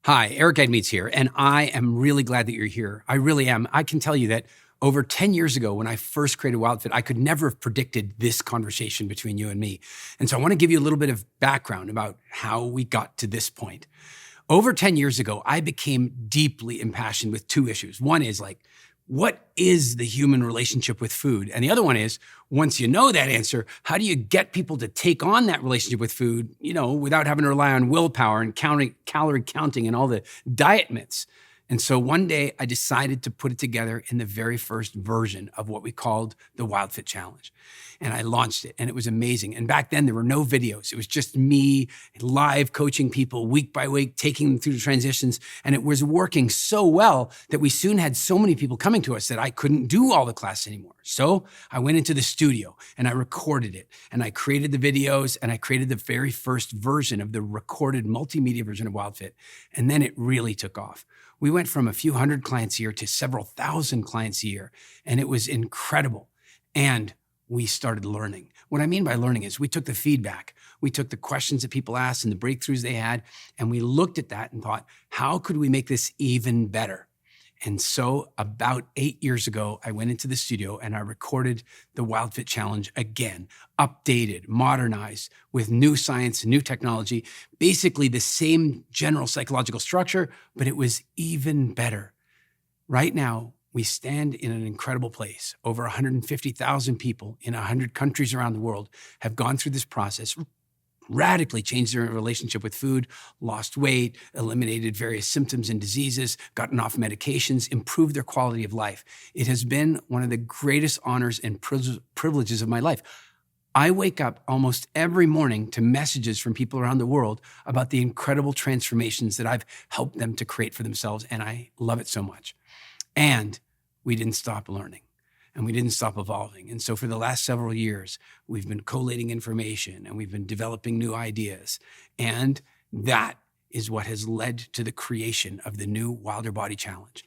Hi, Eric Edmeades here, and I am really glad that you're here. I really am. I can tell you that over 10 years ago, when I first created WildFit, I could never have predicted this conversation between you and me. And so I want to give you a little bit of background about how we got to this point. Over 10 years ago, I became deeply impassioned with two issues. One is what is the human relationship with food? And the other one is, once you know that answer, how do you get people to take on that relationship with food, without having to rely on willpower and calorie counting and all the diet myths? And so one day I decided to put it together in the very first version of what we called the WildFit Challenge. And I launched it and it was amazing. And back then there were no videos. It was just me live coaching people week by week, taking them through the transitions. And it was working so well that we soon had so many people coming to us that I couldn't do all the class anymore. So I went into the studio and I recorded it and I created the videos and I created the very first version of the recorded multimedia version of WildFit. And then it really took off. We went from a few hundred clients a year to several thousand clients a year, and it was incredible. And we started learning. What I mean by learning is we took the feedback, we took the questions that people asked and the breakthroughs they had, and we looked at that and thought, how could we make this even better? And so about 8 years ago, I went into the studio and I recorded the WildFit Challenge again, updated, modernized with new science, new technology, basically the same general psychological structure, but it was even better. Right now, we stand in an incredible place. Over 150,000 people in 100 countries around the world have gone through this process, radically changed their relationship with food, lost weight, eliminated various symptoms and diseases, gotten off medications, improved their quality of life. It has been one of the greatest honors and privileges of my life. I wake up almost every morning to messages from people around the world about the incredible transformations that I've helped them to create for themselves, and I love it so much. And we didn't stop learning. And we didn't stop evolving. And so for the last several years, we've been collating information and we've been developing new ideas. And that is what has led to the creation of the new WilderBody Challenge.